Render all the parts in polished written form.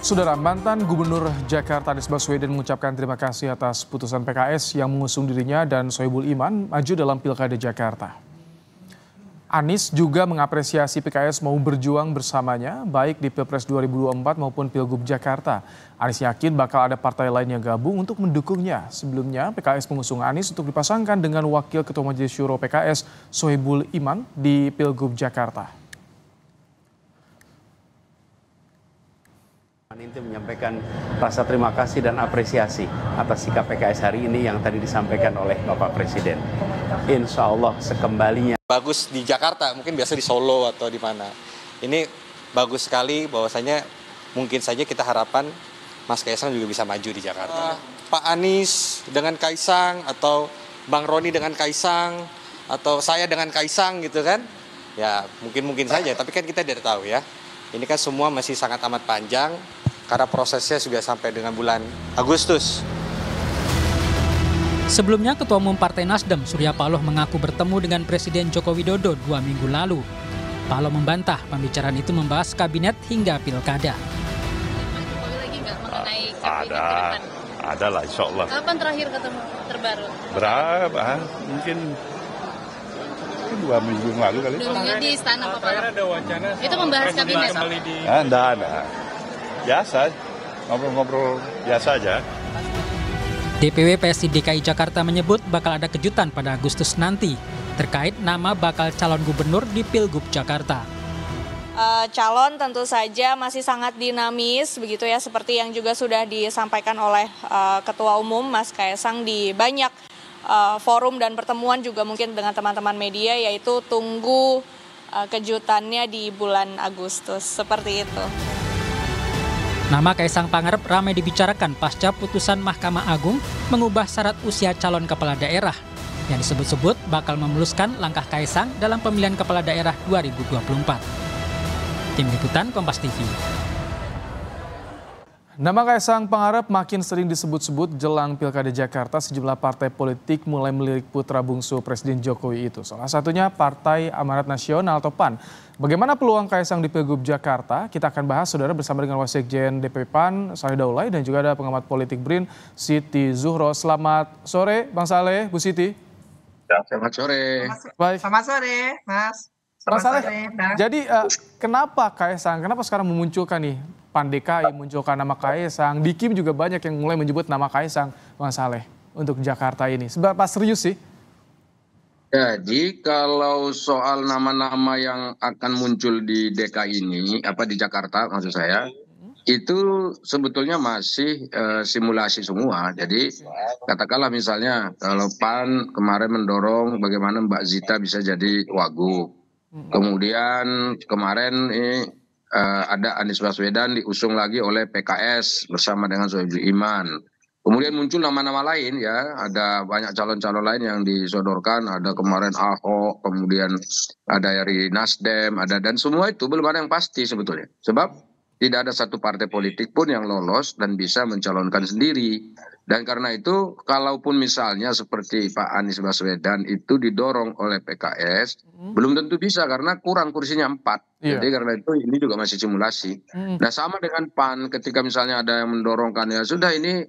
Saudara, mantan Gubernur Jakarta Anies Baswedan mengucapkan terima kasih atas putusan PKS yang mengusung dirinya dan Soebul Iman maju dalam Pilkada Jakarta. Anies juga mengapresiasi PKS mau berjuang bersamanya, baik di Pilpres 2024 maupun Pilgub Jakarta. Anies yakin bakal ada partai lain yang gabung untuk mendukungnya. Sebelumnya, PKS mengusung Anies untuk dipasangkan dengan Wakil Ketua Majelis Syuro PKS Soebul Iman di Pilgub Jakarta. Inti menyampaikan rasa terima kasih dan apresiasi atas sikap PKS hari ini yang tadi disampaikan oleh Bapak Presiden. Insya Allah sekembalinya. Bagus di Jakarta, mungkin biasa di Solo atau di mana. Ini bagus sekali bahwasanya mungkin saja kita harapan Mas Kaisang juga bisa maju di Jakarta. Pak Anies dengan Kaisang atau Bang Roni dengan Kaisang atau saya dengan Kaisang gitu kan. Ya mungkin saja, tapi kan kita tidak tahu ya. Ini kan semua masih sangat amat panjang karena prosesnya sudah sampai dengan bulan Agustus. Sebelumnya, Ketua Umum Partai Nasdem, Surya Paloh, mengaku bertemu dengan Presiden Joko Widodo 2 minggu lalu. Paloh membantah pembicaraan itu membahas kabinet hingga pilkada. Ada lah, insya Allah. Kapan terakhir ketemu terbaru? Berapa? Mungkin 2 minggu lalu kali. 2 minggu di istana Pak Paloh. Ada wacana. Itu membahas kabinet. Enggak ada. Biasa, ngobrol-ngobrol biasa aja. DPW PSI DKI Jakarta menyebut bakal ada kejutan pada Agustus nanti terkait nama bakal calon gubernur di Pilgub Jakarta. Calon tentu saja masih sangat dinamis begitu ya, seperti yang juga sudah disampaikan oleh Ketua Umum Mas Kaisang di banyak forum dan pertemuan juga mungkin dengan teman-teman media, yaitu tunggu kejutannya di bulan Agustus, seperti itu. Nama Kaisang Pangarep ramai dibicarakan pasca putusan Mahkamah Agung mengubah syarat usia calon kepala daerah yang disebut-sebut bakal memuluskan langkah Kaisang dalam pemilihan kepala daerah 2024. Tim Liputan Kompas TV. Nama Kaisang Pangarep makin sering disebut-sebut jelang Pilkada Jakarta. Sejumlah partai politik mulai melirik putra bungsu Presiden Jokowi itu. Salah satunya Partai Amanat Nasional atau PAN. Bagaimana peluang Kaisang di Pilgub Jakarta? Kita akan bahas, saudara, bersama dengan Wasekjen DPP PAN, Saleh Daulay, dan juga ada pengamat politik BRIN, Siti Zuhro. Selamat sore, Bang Saleh, Bu Siti. Selamat sore. Baik. Selamat sore, Mas. Bang Saleh, jadi kenapa Kaisang, kenapa sekarang memunculkan nih PAN DKI munculkan nama Kaisang, di Kim juga banyak yang mulai menyebut nama Kaisang, Bang Saleh, untuk Jakarta ini. Seberapa serius sih? Jadi kalau soal nama-nama yang akan muncul di DKI ini, di Jakarta maksud saya, itu sebetulnya masih simulasi semua. Jadi katakanlah misalnya kalau PAN kemarin mendorong bagaimana Mbak Zita bisa jadi wagub. Kemudian kemarin ada Anies Baswedan diusung lagi oleh PKS bersama dengan Soebul Iman. Kemudian muncul nama-nama lain ya, ada banyak calon-calon lain yang disodorkan, ada kemarin Ahok, kemudian ada dari Nasdem, dan semua itu belum ada yang pasti sebetulnya. Sebab tidak ada satu partai politik pun yang lolos dan bisa mencalonkan sendiri. Dan karena itu, kalaupun misalnya seperti Pak Anies Baswedan itu didorong oleh PKS, belum tentu bisa karena kurang kursinya 4. Jadi karena itu ini juga masih simulasi. Nah sama dengan PAN, ketika misalnya ada yang mendorongkan, ya sudah ini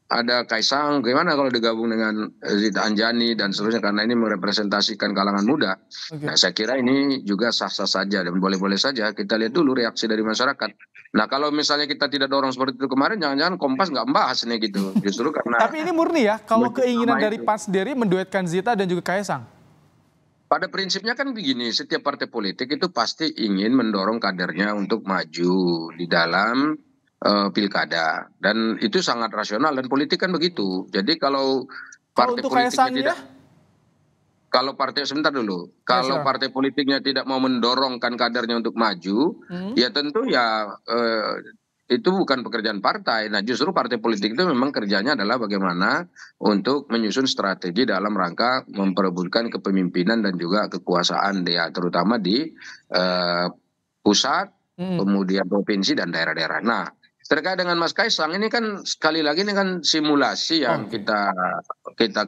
ada Kaisang, gimana kalau digabung dengan Zita Anjani dan seterusnya, karena ini merepresentasikan kalangan muda. Nah saya kira ini juga sah-sah saja dan boleh-boleh saja. Kita lihat dulu reaksi dari masyarakat. Nah kalau misalnya kita tidak dorong seperti itu kemarin, jangan-jangan Kompas nggak membahas nih gitu. Justru karena. Tapi ini murni ya, kalau keinginan dari PAN sendiri menduetkan Zita dan juga Kaisang. Pada prinsipnya kan begini, setiap partai politik itu pasti ingin mendorong kadernya untuk maju di dalam pilkada, dan itu sangat rasional dan politik kan begitu. Jadi kalau partai politiknya tidak, kalau partai sebentar dulu, kalau partai politiknya tidak mau mendorongkan kadernya untuk maju, ya tentu ya itu bukan pekerjaan partai. Nah justru partai politik itu memang kerjanya adalah bagaimana untuk menyusun strategi dalam rangka memperebutkan kepemimpinan dan juga kekuasaan dia, terutama di pusat, kemudian provinsi dan daerah-daerah. Nah terkait dengan Mas Kaisang ini kan sekali lagi ini kan simulasi yang kita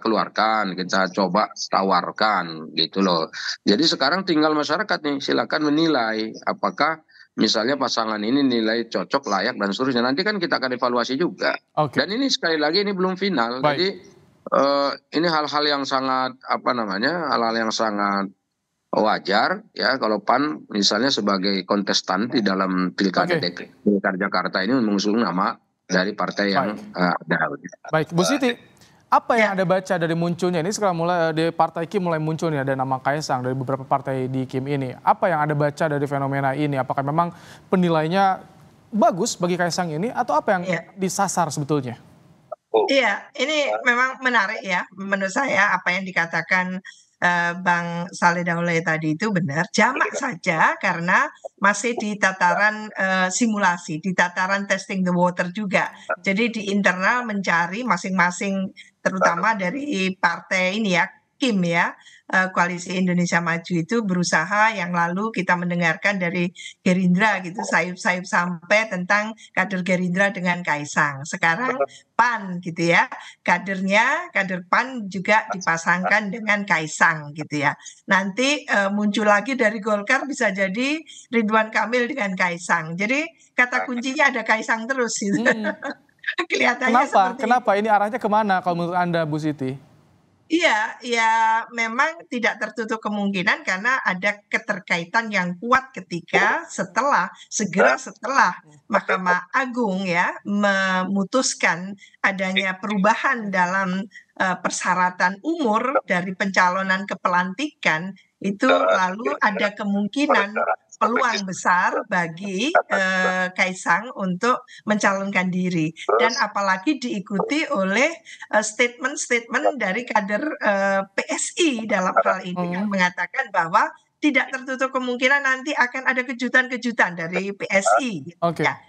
keluarkan, kita coba tawarkan gitu loh. Jadi sekarang tinggal masyarakat nih silakan menilai apakah misalnya pasangan ini nilai cocok, layak dan seterusnya. Nanti kan kita akan evaluasi juga. Oke. Dan ini sekali lagi ini belum final. Baik. Jadi ini hal-hal yang sangat hal-hal yang sangat wajar ya kalau PAN misalnya sebagai kontestan di dalam pilkada Jakarta ini mengusung nama dari partai yang ada. Baik, Bu Siti, apa yang Anda baca dari munculnya ini sekarang mulai di Partai Kim mulai muncul nih ada nama Kaisang dari beberapa partai di Kim ini. Apa yang Anda baca dari fenomena ini? Apakah memang penilainya bagus bagi Kaisang ini atau apa yang disasar sebetulnya? Iya, ini memang menarik ya menurut saya apa yang dikatakan Bang Saleh Daulay tadi itu benar, jamak saja karena masih di tataran simulasi, di tataran testing the water juga. Jadi di internal mencari masing-masing terutama dari partai ini ya, Kim ya, Koalisi Indonesia Maju itu berusaha yang lalu kita mendengarkan dari Gerindra gitu, sayup-sayup sampai tentang kader Gerindra dengan Kaisang. Sekarang PAN gitu ya, kader PAN juga dipasangkan dengan Kaisang gitu ya. Nanti muncul lagi dari Golkar bisa jadi Ridwan Kamil dengan Kaisang. Jadi kata kuncinya ada Kaisang terus gitu. Kelihatannya seperti Kenapa? Ini arahnya kemana kalau menurut Anda, Bu Siti? Iya, ya memang tidak tertutup kemungkinan karena ada keterkaitan yang kuat ketika segera setelah Mahkamah Agung ya memutuskan adanya perubahan dalam persyaratan umur dari pencalonan ke pelantikan itu lalu ada kemungkinan peluang besar bagi Kaisang untuk mencalonkan diri dan apalagi diikuti oleh statement-statement dari kader PSI dalam hal ini yang mengatakan bahwa tidak tertutup kemungkinan nanti akan ada kejutan-kejutan dari PSI. Ya,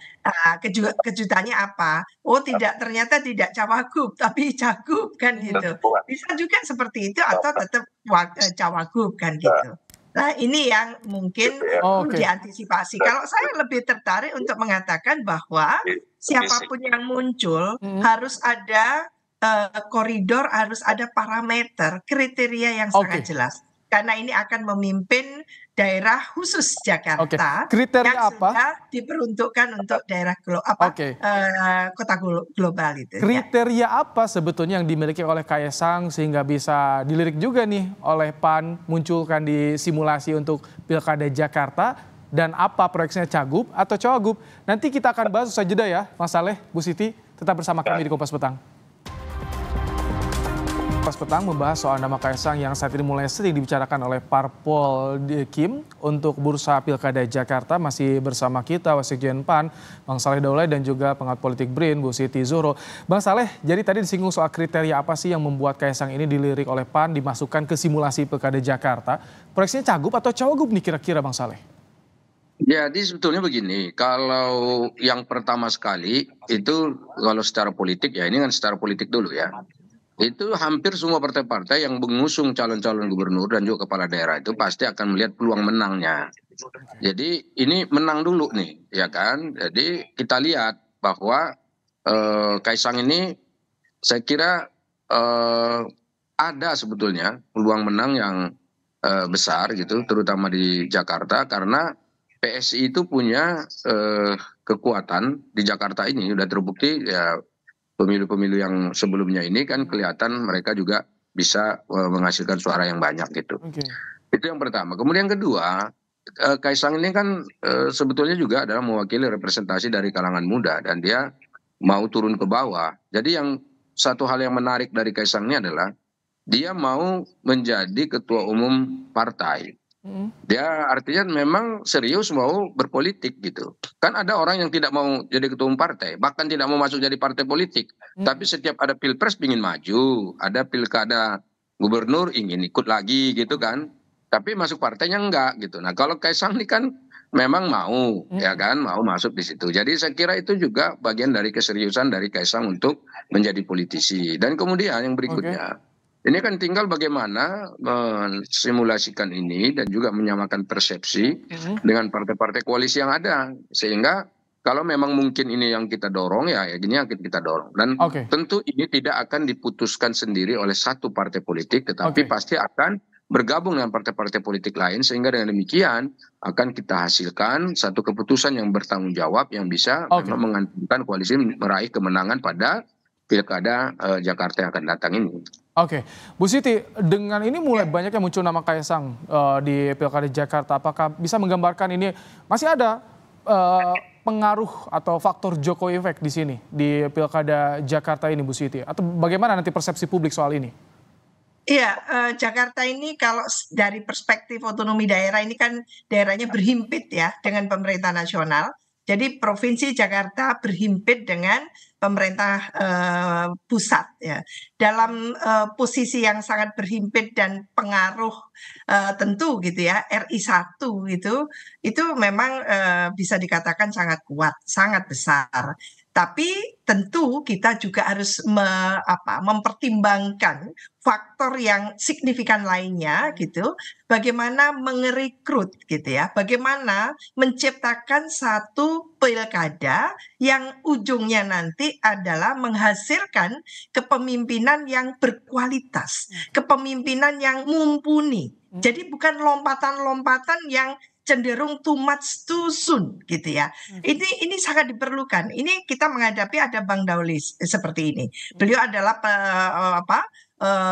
kejutannya apa? Oh ternyata tidak cawagup tapi cagup kan gitu. Bisa juga seperti itu atau tetap cawagup kan gitu. Nah ini yang mungkin perlu diantisipasi. Kalau saya lebih tertarik untuk mengatakan bahwa siapapun yang muncul harus ada koridor, harus ada parameter, kriteria yang sangat jelas. Karena ini akan memimpin daerah khusus Jakarta kriteria yang sudah diperuntukkan untuk daerah kota global itu. Kriteria apa sebetulnya yang dimiliki oleh Kaisang sehingga bisa dilirik juga nih oleh PAN munculkan di simulasi untuk Pilkada Jakarta dan apa proyeksinya Cagup atau Cawagup? Nanti kita akan bahas usai jeda ya, Mas Saleh, Bu Siti, tetap bersama kami di Kompas Petang. Kompas Petang membahas soal nama Kaisang yang saat ini mulai sering dibicarakan oleh Parpol Kim untuk bursa Pilkada Jakarta. Masih bersama kita Wasekjen PAN, Bang Saleh Daulay dan juga pengamat politik BRIN, Bu Siti Zuhro. Bang Saleh, jadi tadi disinggung soal kriteria apa sih yang membuat Kaisang ini dilirik oleh PAN dimasukkan ke simulasi Pilkada Jakarta. Proyeksinya Cagup atau Cawagup nih kira-kira Bang Saleh? Jadi sebetulnya begini, kalau yang pertama sekali itu kalau secara politik ya ini kan secara politik dulu ya. Itu hampir semua partai-partai yang mengusung calon-calon gubernur dan juga kepala daerah itu pasti akan melihat peluang menangnya. Jadi ini menang dulu nih, ya kan? Jadi kita lihat bahwa Kaisang ini saya kira ada sebetulnya peluang menang yang besar gitu, terutama di Jakarta karena PSI itu punya kekuatan di Jakarta ini sudah terbukti ya. Pemilu-pemilu yang sebelumnya ini kan kelihatan mereka juga bisa menghasilkan suara yang banyak gitu. Itu yang pertama. Kemudian kedua, Kaisang ini kan sebetulnya juga adalah mewakili representasi dari kalangan muda dan dia mau turun ke bawah. Jadi yang satu hal yang menarik dari Kaisang ini adalah dia mau menjadi ketua umum partai. Dia artinya memang serius mau berpolitik gitu. Kan ada orang yang tidak mau jadi ketua umum partai, bahkan tidak mau masuk jadi partai politik. Tapi setiap ada pilpres ingin maju, ada pilkada gubernur ingin ikut lagi gitu kan. Tapi masuk partainya enggak gitu. Nah kalau Kaisang ini kan memang mau ya kan, mau masuk di situ. Jadi saya kira itu juga bagian dari keseriusan dari Kaisang untuk menjadi politisi. Dan kemudian yang berikutnya, ini kan tinggal bagaimana mensimulasikan ini dan juga menyamakan persepsi dengan partai-partai koalisi yang ada. Sehingga kalau memang mungkin ini yang kita dorong ya ini yang kita dorong. Dan tentu ini tidak akan diputuskan sendiri oleh satu partai politik tetapi pasti akan bergabung dengan partai-partai politik lain, sehingga dengan demikian akan kita hasilkan satu keputusan yang bertanggung jawab yang bisa memang mengantarkan koalisi meraih kemenangan pada Pilkada Jakarta yang akan datang ini. Oke, Bu Siti, dengan ini mulai banyak yang muncul nama Kaisang di Pilkada Jakarta. Apakah bisa menggambarkan ini masih ada pengaruh atau faktor Jokowi effect di sini di Pilkada Jakarta ini, Bu Siti? Atau bagaimana nanti persepsi publik soal ini? Iya, Jakarta ini kalau dari perspektif otonomi daerah ini kan daerahnya berhimpit ya dengan pemerintah nasional. Jadi Provinsi Jakarta berhimpit dengan pemerintah pusat ya. Dalam posisi yang sangat berhimpit dan pengaruh tentu gitu ya, RI 1 gitu, itu memang bisa dikatakan sangat kuat, sangat besar. Tapi tentu kita juga harus mempertimbangkan faktor yang signifikan lainnya gitu, bagaimana mengerekrut gitu ya, bagaimana menciptakan satu pilkada yang ujungnya nanti adalah menghasilkan kepemimpinan yang berkualitas, kepemimpinan yang mumpuni. Jadi bukan lompatan-lompatan yang cenderung too much too soon gitu ya. Ini sangat diperlukan. Ini kita menghadapi ada Bang Daulis seperti ini. Beliau adalah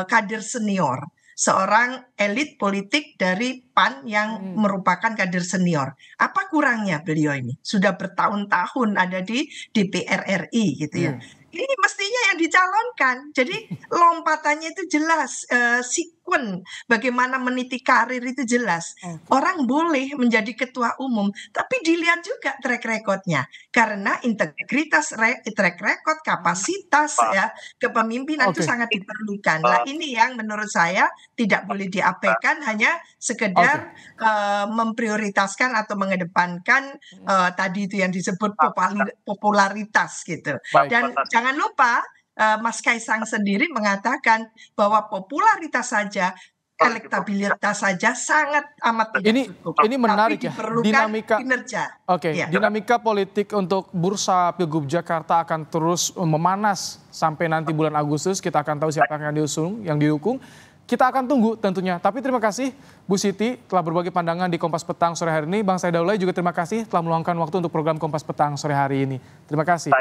kader senior, seorang elit politik dari PAN yang merupakan kader senior. Apa kurangnya beliau ini? Sudah bertahun-tahun ada di DPR RI gitu ya. Ini mestinya yang dicalonkan. Jadi lompatannya itu jelas, sekuen bagaimana meniti karir itu jelas. Orang boleh menjadi ketua umum, tapi dilihat juga track recordnya. Karena integritas, track record, kapasitas ya kepemimpinan itu sangat diperlukan. Nah ini yang menurut saya tidak boleh diabaikan, hanya sekedar memprioritaskan atau mengedepankan tadi itu yang disebut popularitas gitu. Dan jangan lupa Mas Kaisang sendiri mengatakan bahwa popularitas saja, elektabilitas saja sangat amat tidak cukup. Ini menarik ya, dinamika kinerja. Dinamika politik untuk bursa Pilgub Jakarta akan terus memanas sampai nanti bulan Agustus. Kita akan tahu siapa yang didukung. Kita akan tunggu tentunya. Tapi terima kasih Bu Siti telah berbagi pandangan di Kompas Petang sore hari ini. Bang Said Daulay juga terima kasih telah meluangkan waktu untuk program Kompas Petang sore hari ini. Terima kasih.